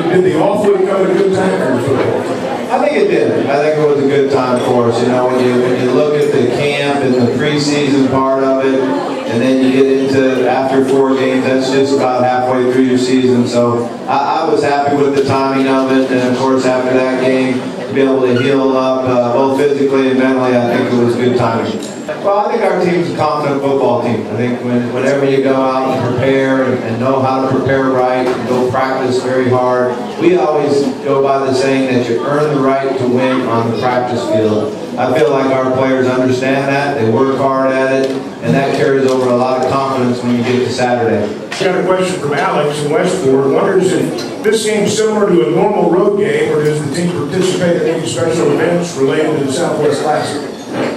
did the off week come at a good time for football? I think it did. I think it was a good time for us. You know, when you look at the camp and the preseason part of it, and then you get into after 4 games, that's just about halfway through your season. So I was happy with the timing of it, and of course after that game, to be able to heal up both physically and mentally, I think it was good timing. Well, I think our team's a confident football team. I think whenever you go out and prepare and know how to prepare right and go practice very hard, we always go by the saying that you earn the right to win on the practice field. I feel like our players understand that, they work hard at it, and that carries over a lot of confidence when you get to Saturday. Got a question from Alex in Westport. Wonders if this seems similar to a normal road game, or does the team participate in any special events related to the Southwest Classic?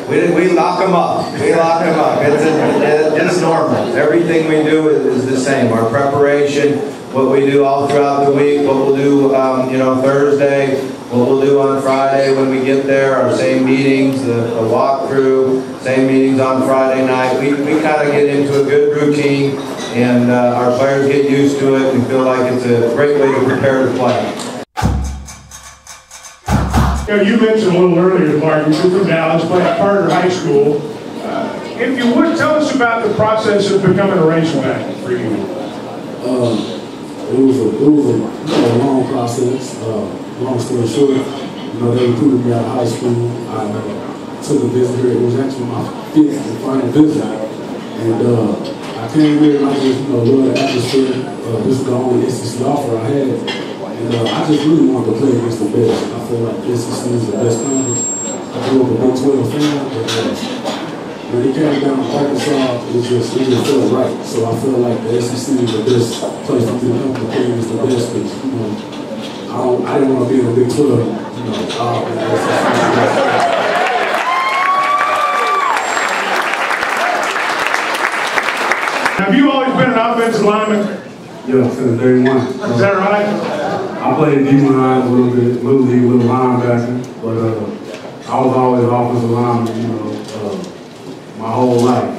We lock them up. We lock them up. It's normal. Everything we do is the same. Our preparation, what we do all throughout the week, what we'll do, you know, Thursday, what we'll do on Friday when we get there, our same meetings, the walkthrough, same meetings on Friday night. We kind of get into a good routine, and our players get used to it and feel like it's a great way to prepare to play. You mentioned a little earlier, DeMarcus, you're from Dallas, played at Carter High School. If you would, tell us about the process of becoming a Razorback for you. It was a long process. Long story short, you know, they recruited me out of high school. I took a visit here. It was actually my 5th and final visit. And I came here and I just, you know, loved the atmosphere. This was the only SEC offer I had. And I just really wanted to play against the best. I feel like the SEC is the best conference. I grew up a Big 12 fan, but when it came down to Arkansas, it just felt right. So I feel like the SEC is the best place for me to come to play against the best. Because, you know, I didn't want to be in the Big 12. You know, Have you always been an offensive lineman? Yeah, since day one. Is that right? I played D-line a little bit, little league, little linebacker, but I was always offensive lineman, you know, my whole life.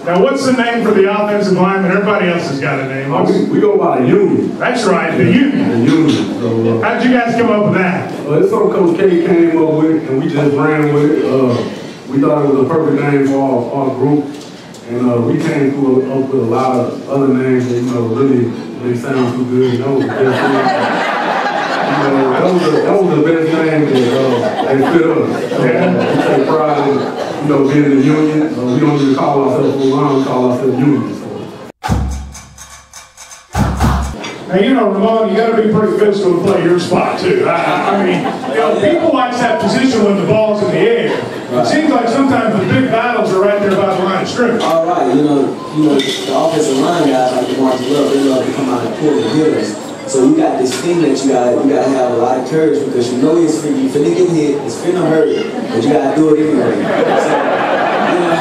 Now, what's the name for the offensive lineman? Everybody else has got a name. We go by the Union. That's right, the Union. The Union. So, how'd you guys come up with that? It's something Coach K came up with, and we just ran with it. We thought it was a perfect name for our group, and we came up with a lot of other names that, you know, really sound too good. That was the best thing. You know, that was the best name that fit us. We take pride in, you know, being in the Union. We don't even call ourselves full line, we call ourselves Union. Now, you know, Ramon, you got to be pretty physical to play your spot, too. I mean, you know, people like that position when the ball's in the air. It seems like sometimes the big battles are right there by the line of scrimmage. All right, you know, the offensive line guys like DeMarcus, they love to come out and pull and hit us. So you got this thing that you gotta have a lot of courage, because you know you finna get hit, it's finna hurt, but you gotta do it anyway. So, you know,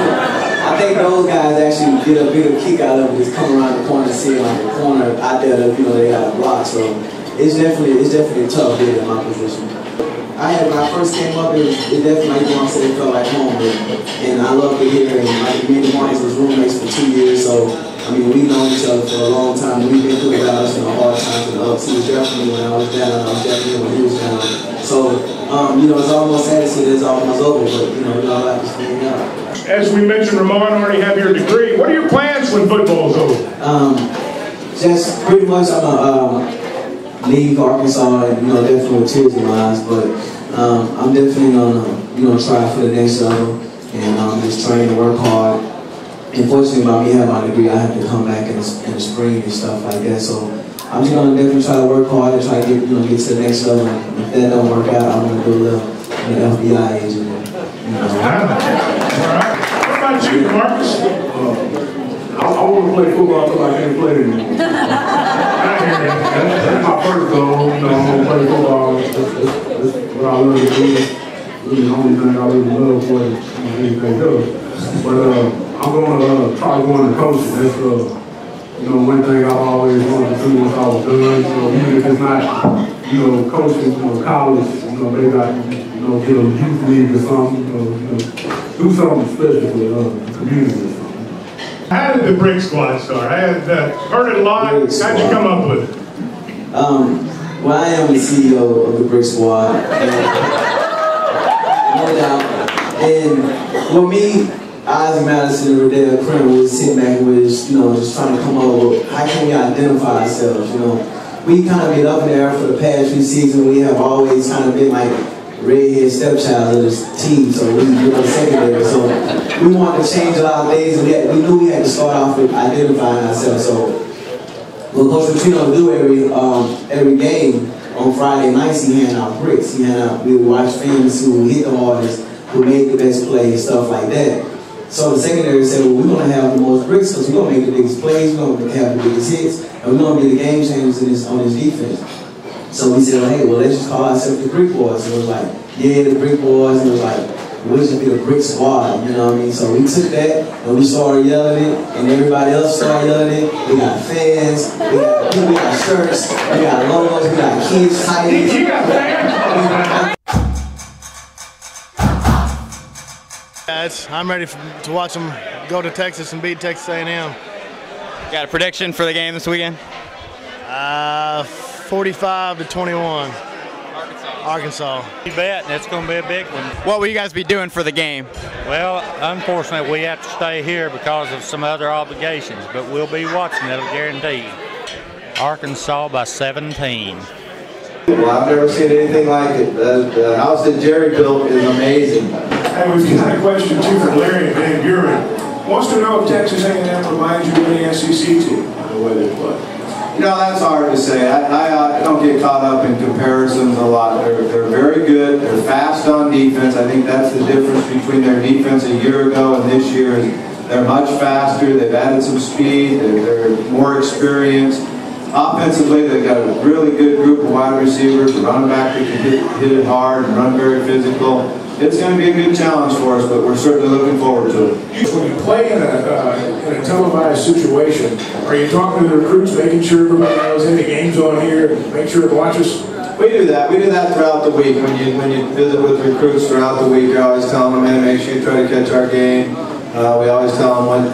I think those guys actually get a bigger kick out of it, just come around the corner and see like a corner out there that, you know, they got a block. So it's definitely a tough hit in my position. When I first came up, it definitely, like Ramon said, it felt like home. And I loved it here. And like, me and DeMarcus was roommates for 2 years, so I mean, we've known each other for a long time. We've been through battles, you know, hard times and ups. He was definitely when I was down, I was definitely when he was down. So, you know, it's almost sad to see that it's almost over, but you know, we all like to stay out. As we mentioned, Ramon, already have your degree. What are your plans when football's over? Just pretty much I'm a leave Arkansas, and, you know, definitely with tears in my eyes, but I'm definitely gonna, you know, try for the next level, and just train to work hard. Unfortunately, by me having my degree, I have to come back in the spring and stuff like that. So I'm just gonna definitely try to work hard and try to get to the next level. And if that don't work out, I'm gonna do a little FBI agent. You know. All right. What about you, DeMarcus? I want to play football until I can't play anymore. That's my first goal. You know, I'm gonna play football. That's what I love to do. Really, the only thing I really love for it, anything else. But I'm gonna try going to coaching. That's you know, one thing I've always wanted to do once I was done. So even if it's not, you know, coaching, you know, college, you know, maybe I can, you know, get a youth league or something. You know, do something special for the community or something. How did the Brick Squad start? I had heard it a lot. How'd you come up with it? Well, I am the CEO of the Brick Squad, and no doubt. And with me, Ozzie Madison and Riddell Kramer was sitting back with us, just trying to come up with how can we identify ourselves, We kind of been up in the air for the past few seasons. We have always kind of been like redhead stepchild of this team, so we were secondary. So we wanted to change a lot of things, and we knew we had to start off with identifying ourselves. So what Coach Petrino do every game on Friday nights, he hand out bricks. We would watch fans who hit the hardest, who made the best plays, stuff like that. So the secondary said, well, we're going to have the most bricks because we're going to make the biggest plays, we're going to have the biggest hits, and we're going to be the game changers on this defense. So we said, well, hey, let's just call ourselves the Brick Boys. And it was like, yeah, the Brick Boys. And it was like, we'll just be the Brick Squad, you know what I mean? So we took that and we started yelling it, and everybody else started yelling it. We got fans, we got shirts, we got logos, we got kids, titles. You got fans? I'm ready to watch them go to Texas and beat Texas A&M. Got a prediction for the game this weekend? 45-21. Arkansas. You bet, that's going to be a big one. What will you guys be doing for the game? Well, unfortunately, we have to stay here because of some other obligations, but we'll be watching it, I'll guarantee you. Arkansas by 17. Well, I've never seen anything like it. The house that Jerry built is amazing. Hey, we've got a question too from Larry and Van Buren. Wants to know if Texas A&M reminds you of any SEC team and the way they play. That's hard to say. I don't get caught up in comparisons a lot. They're very good. They're fast on defense. I think that's the difference between their defense a year ago and this year. They're much faster. They've added some speed. They're more experienced. Offensively, they've got a really good group of wide receivers, a running back that can hit it hard and run very physical. It's going to be a good challenge for us, but we're certainly looking forward to it. When you play in a televised situation, are you talking to the recruits, making sure everybody knows any games on here, and make sure to watch us? We do that. We do that throughout the week. When you visit with recruits throughout the week, you're always telling them, man, make sure you try to catch our game. We always tell them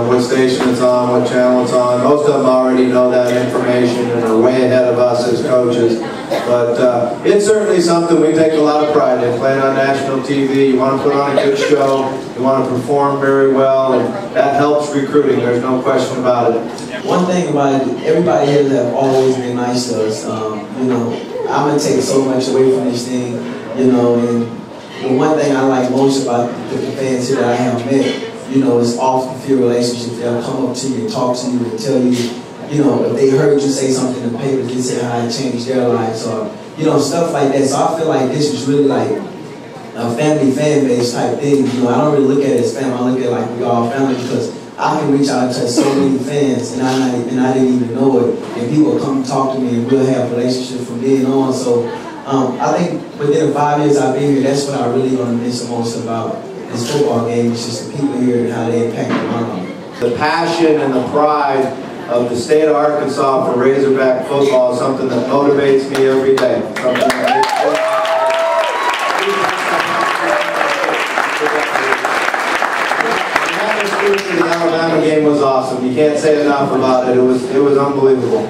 what station it's on, what channel it's on. Most of them already know that information and are way ahead of us as coaches. But it's certainly something we take a lot of pride in. Playing on national TV, you want to put on a good show, you want to perform very well, and that helps recruiting. There's no question about it. One thing about it, everybody here have always been nice to us. I'm going to take so much away from this thing, and the one thing I like most about the fans here that I have met, is off the field relationships. They'll come up to you and talk to you and tell you, if they heard you say something in the paper, they say how it changed their lives, or, stuff like that. So I feel like this is really like a family fan base type thing. I don't really look at it as family. I look at it like we all family because I can reach out and touch so many fans and I didn't even know it. And people will come and talk to me and we'll have relationships from then on. So I think within the 5 years I've been here, that's what I really want to miss the most about this football game. It's just the people here and how they impact my life. The passion and the pride of the state of Arkansas for Razorback football is something that motivates me every day. The Alabama game was awesome. You can't say enough about it. It was unbelievable.